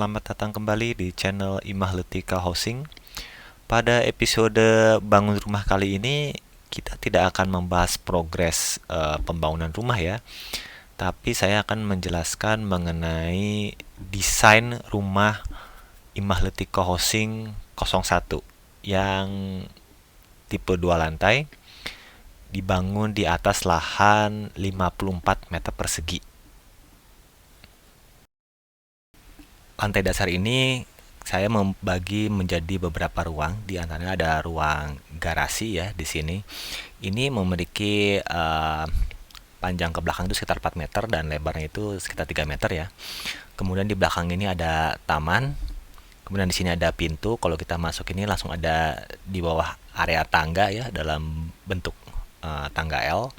Selamat datang kembali di channel Imahletika Housing. Pada episode bangun rumah kali ini, kita tidak akan membahas progres pembangunan rumah ya, tapi saya akan menjelaskan mengenai desain rumah Imahletika Housing 01 yang tipe 2 lantai, dibangun di atas lahan 54 meter persegi. Lantai dasar ini saya membagi menjadi beberapa ruang. Di antaranya ada ruang garasi ya di sini. Ini memiliki panjang ke belakang itu sekitar 4 meter dan lebarnya itu sekitar 3 meter ya. Kemudian di belakang ini ada taman. Kemudian di sini ada pintu. Kalau kita masuk ini langsung ada di bawah area tangga ya dalam bentuk tangga L.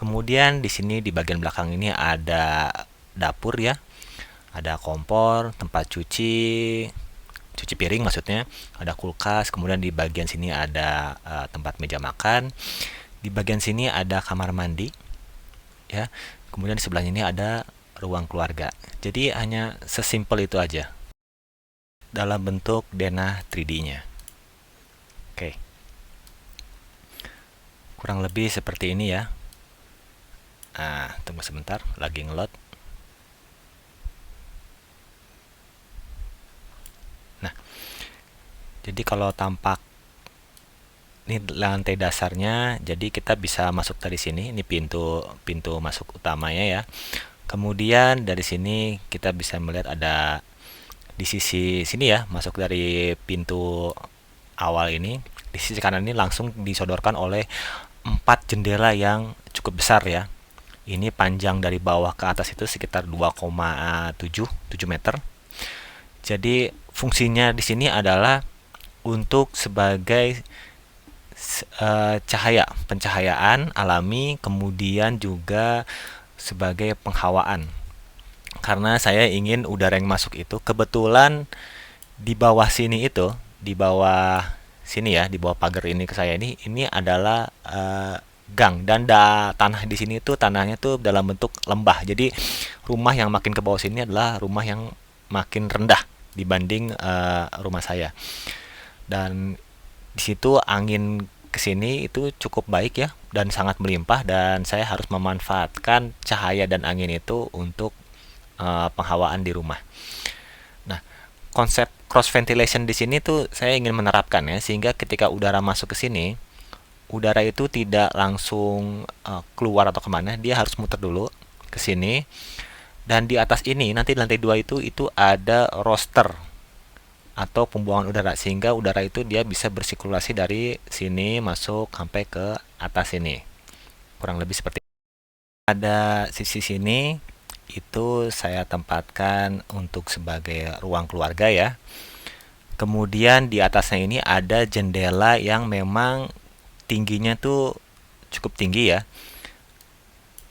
Kemudian di sini di bagian belakang ini ada dapur ya. Ada kompor, tempat cuci piring maksudnya, ada kulkas, kemudian di bagian sini ada tempat meja makan, di bagian sini ada kamar mandi, ya, kemudian di sebelahnya ini ada ruang keluarga. Jadi hanya sesimpel itu aja dalam bentuk denah 3D-nya. Oke, kurang lebih seperti ini ya. Nah, tunggu sebentar, lagi ngelot. Jadi kalau tampak ini lantai dasarnya, jadi kita bisa masuk dari sini. Ini pintu masuk utamanya ya. Kemudian dari sini kita bisa melihat ada di sisi sini ya, masuk dari pintu awal ini. Di sisi kanan ini langsung disodorkan oleh 4 jendela yang cukup besar ya. Ini panjang dari bawah ke atas itu sekitar 2,7 meter. Jadi fungsinya di sini adalah untuk sebagai pencahayaan alami, kemudian juga sebagai penghawaan. Karena saya ingin udara yang masuk itu kebetulan di bawah sini itu, di bawah sini ya, di bawah pagar ini ke saya ini adalah gang dan tanah di sini tuh tanahnya tuh dalam bentuk lembah. Jadi rumah yang makin ke bawah sini adalah rumah yang makin rendah dibanding rumah saya. Dan di situ angin kesini itu cukup baik ya dan sangat melimpah, dan saya harus memanfaatkan cahaya dan angin itu untuk penghawaan di rumah. Nah, konsep cross ventilation di sini tuh saya ingin menerapkan ya, sehingga ketika udara masuk ke sini, udara itu tidak langsung keluar atau kemana, dia harus muter dulu ke sini. Dan di atas ini nanti di lantai 2 itu ada roster atau pembuangan udara, sehingga udara itu dia bisa bersirkulasi dari sini masuk sampai ke atas sini. Kurang lebih seperti itu. Ada sisi sini itu saya tempatkan untuk sebagai ruang keluarga ya. Kemudian di atasnya ini ada jendela yang memang tingginya tuh cukup tinggi ya.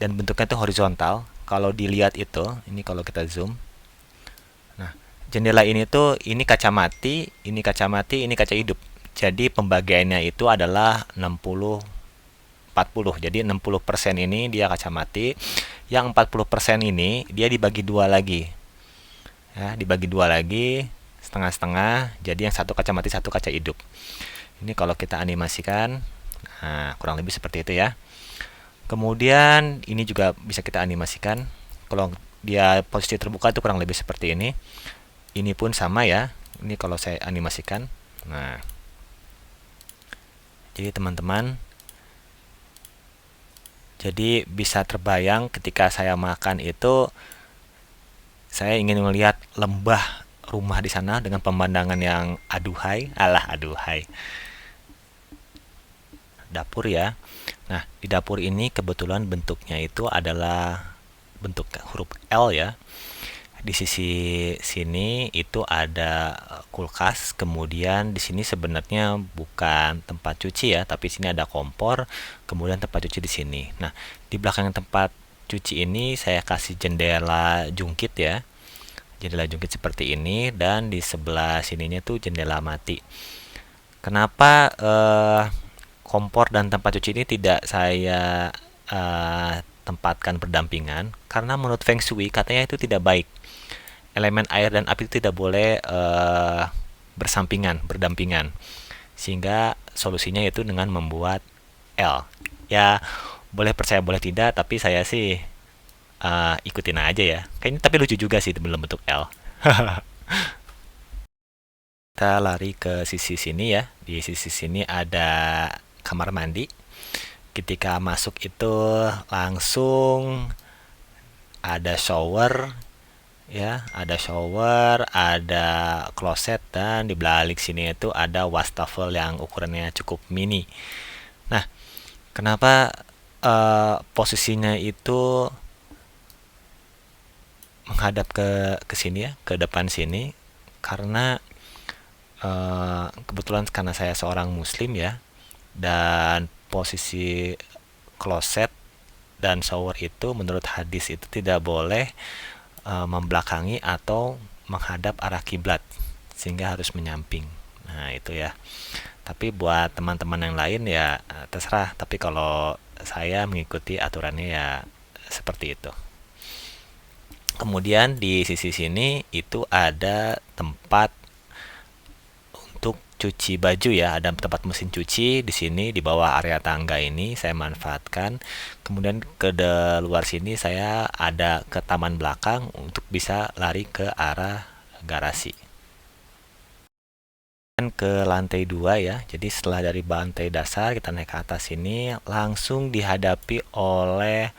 Dan bentuknya tuh horizontal. Kalau dilihat itu, ini kalau kita zoom. Nah, jendela ini tuh ini kaca mati, ini kaca mati, ini kaca hidup. Jadi pembagiannya itu adalah 60-40. Jadi 60% ini dia kaca mati, yang 40% ini dia dibagi dua lagi. Ya, dibagi dua lagi, setengah-setengah. Jadi yang satu kaca mati, satu kaca hidup. Ini kalau kita animasikan, nah kurang lebih seperti itu ya. Kemudian ini juga bisa kita animasikan. Kalau dia posisi terbuka itu kurang lebih seperti ini. Ini pun sama ya. Ini kalau saya animasikan. Nah, jadi teman-teman, jadi bisa terbayang ketika saya makan itu, saya ingin melihat lembah rumah di sana dengan pemandangan yang aduhai, aduhai. Dapur ya. Nah, di dapur ini kebetulan bentuknya itu adalah bentuk huruf L ya. Di sisi sini itu ada kulkas, kemudian di sini sebenarnya bukan tempat cuci ya, tapi sini ada kompor, kemudian tempat cuci di sini. Nah, di belakang tempat cuci ini saya kasih jendela jungkit ya. Jendela jungkit seperti ini, dan di sebelah sininya tuh jendela mati. Kenapa kompor dan tempat cuci ini tidak saya tempatkan berdampingan? Karena menurut Feng Shui katanya itu tidak baik. elemen air dan api itu tidak boleh berdampingan. Sehingga solusinya itu dengan membuat L. Ya, boleh percaya boleh tidak, tapi saya sih ikutin aja ya. Kayaknya tapi lucu juga sih belum bentuk L. Kita lari ke sisi sini ya. Di sisi sini ada kamar mandi. Ketika masuk itu langsung ada shower ya, ada kloset, dan di balik sini itu ada wastafel yang ukurannya cukup mini. Nah, kenapa posisinya itu menghadap ke sini ya, ke depan sini? Karena kebetulan karena saya seorang muslim ya, dan posisi kloset dan shower itu menurut hadis itu tidak boleh membelakangi atau menghadap arah kiblat, sehingga harus menyamping. Nah, itu ya. Tapi buat teman-teman yang lain ya terserah, tapi kalau saya mengikuti aturannya ya seperti itu. Kemudian di sisi sini itu ada tempat untuk cuci baju ya, ada tempat mesin cuci di sini di bawah area tangga ini saya manfaatkan. Kemudian luar sini saya ada ke taman belakang untuk bisa lari ke arah garasi. Dan ke lantai 2 ya. Jadi setelah dari lantai dasar kita naik ke atas ini langsung dihadapi oleh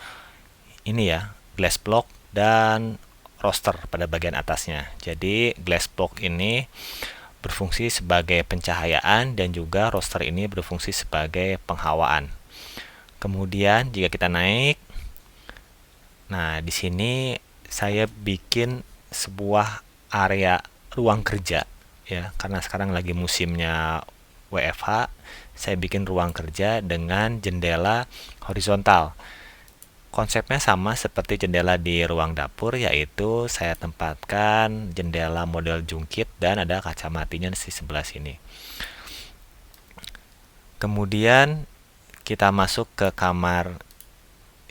ini ya, glass block dan roster pada bagian atasnya. Jadi glass block ini berfungsi sebagai pencahayaan dan juga roster ini berfungsi sebagai penghawaan. Kemudian jika kita naik, nah di sini saya bikin sebuah area ruang kerja ya, karena sekarang lagi musimnya WFH, saya bikin ruang kerja dengan jendela horizontal. Konsepnya sama seperti jendela di ruang dapur, yaitu saya tempatkan jendela model jungkit dan ada kacamatinya di sebelah sini. Kemudian kita masuk ke kamar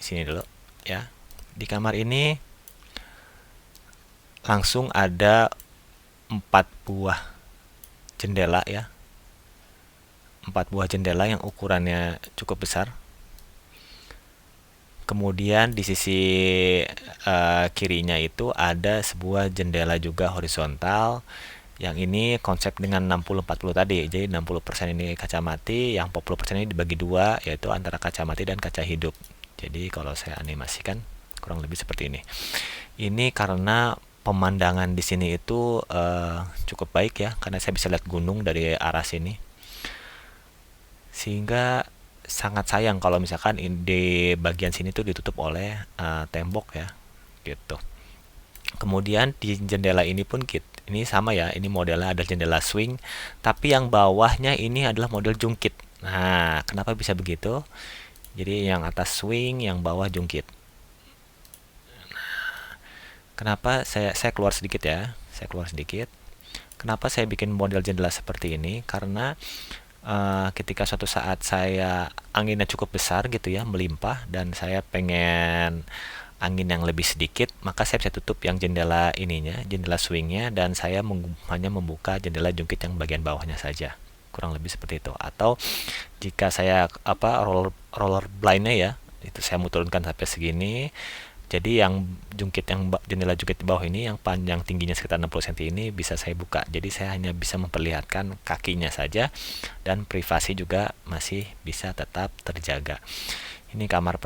sini dulu ya. Di kamar ini langsung ada 4 buah jendela ya. 4 buah jendela yang ukurannya cukup besar. Kemudian di sisi kirinya itu ada sebuah jendela juga horizontal. Yang ini konsep dengan 60-40 tadi. Jadi 60% ini kacamati, yang 40% ini dibagi dua, yaitu antara kacamati dan kaca hidup. Jadi kalau saya animasikan kurang lebih seperti ini. Ini karena pemandangan di sini itu cukup baik ya, karena saya bisa lihat gunung dari arah sini. Sehingga sangat sayang kalau misalkan di bagian sini tuh ditutup oleh tembok ya, gitu. Kemudian di jendela ini pun ini sama ya, ini modelnya ada jendela swing, tapi yang bawahnya ini adalah model jungkit. Nah, kenapa bisa begitu? Jadi yang atas swing, yang bawah jungkit. Kenapa saya keluar sedikit ya? Saya keluar sedikit. Kenapa saya bikin model jendela seperti ini? Karena ketika suatu saat saya anginnya cukup besar gitu ya, melimpah, dan saya pengen angin yang lebih sedikit, maka saya bisa tutup yang jendela ininya, jendela swingnya, dan saya hanya membuka jendela jungkit yang bagian bawahnya saja, kurang lebih seperti itu. Atau jika saya roller blindnya ya, itu saya mau turunkan sampai segini. Jadi yang jendela jungkit di bawah ini yang panjang tingginya sekitar 60 cm ini bisa saya buka. Jadi saya hanya bisa memperlihatkan kakinya saja dan privasi juga masih bisa tetap terjaga. Ini kamar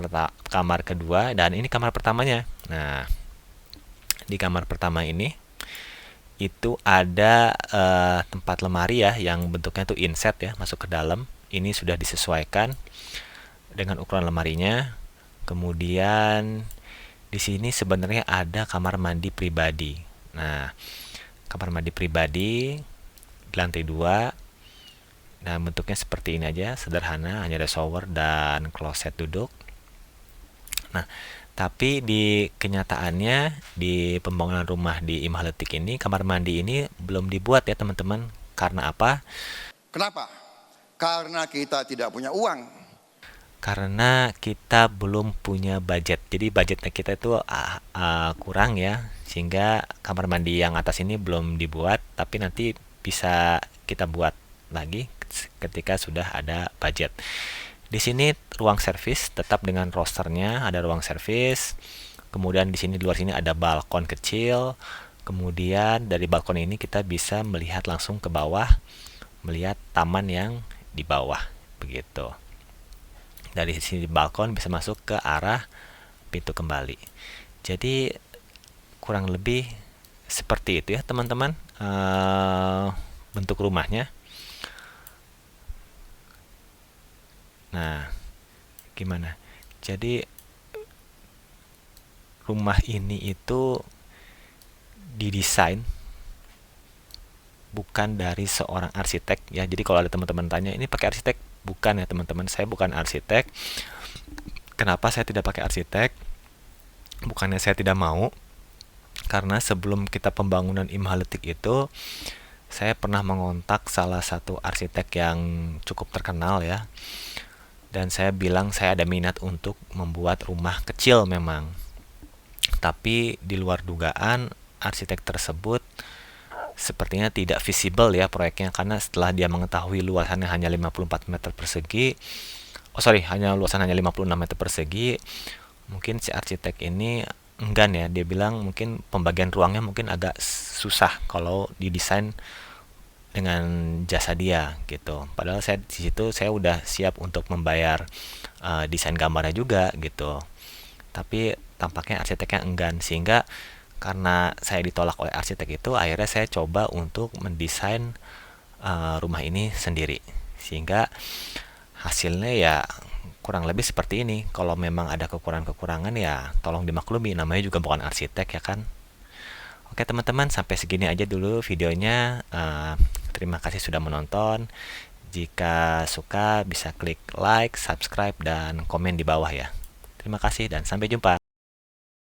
kedua dan ini kamar pertamanya. Nah, di kamar pertama ini itu ada tempat lemari ya yang bentuknya itu inset ya, masuk ke dalam. Ini sudah disesuaikan dengan ukuran lemarinya. Kemudian di sini sebenarnya ada kamar mandi pribadi. Nah, kamar mandi pribadi di lantai 2. Nah, bentuknya seperti ini aja, sederhana, hanya ada shower dan kloset duduk. Nah, tapi di kenyataannya di pembangunan rumah di Imahletik ini, kamar mandi ini belum dibuat ya, teman-teman. Karena apa? Kenapa? Karena kita tidak punya uang. karena kita belum punya budget. Jadi budgetnya kita itu kurang ya, sehingga kamar mandi yang atas ini belum dibuat, tapi nanti bisa kita buat lagi ketika sudah ada budget. Di sini ruang servis tetap dengan rosternya, ada ruang servis. Kemudian di sini, di luar sini ada balkon kecil. Kemudian dari balkon ini kita bisa melihat langsung ke bawah, melihat taman yang di bawah begitu. Dari sini balkon bisa masuk ke arah pintu kembali. Jadi kurang lebih seperti itu ya teman-teman, bentuk rumahnya. Nah, gimana? Jadi rumah ini itu didesain bukan dari seorang arsitek ya. Jadi kalau ada teman-teman tanya, ini pakai arsitek? Bukan ya teman-teman, saya bukan arsitek. Kenapa saya tidak pakai arsitek? Bukannya saya tidak mau, karena sebelum kita pembangunan Imhaletik itu, saya pernah mengontak salah satu arsitek yang cukup terkenal ya. Dan saya bilang saya ada minat untuk membuat rumah kecil memang. Tapi di luar dugaan, arsitek tersebut sepertinya tidak visible ya proyeknya, karena setelah dia mengetahui luasannya hanya 54 meter persegi, hanya luasan hanya 56 meter persegi, mungkin si arsitek ini enggan ya. Dia bilang mungkin pembagian ruangnya mungkin agak susah kalau didesain dengan jasa dia gitu. Padahal saya di situ saya udah siap untuk membayar desain gambarnya juga gitu. Tapi tampaknya arsiteknya enggan, sehingga karena saya ditolak oleh arsitek itu, akhirnya saya coba untuk mendesain rumah ini sendiri, sehingga hasilnya ya kurang lebih seperti ini. Kalau memang ada kekurangan-kekurangan ya tolong dimaklumi, namanya juga bukan arsitek ya kan. Oke teman-teman, sampai segini aja dulu videonya. Terima kasih sudah menonton. Jika suka bisa klik like, subscribe, dan komen di bawah ya. Terima kasih dan sampai jumpa.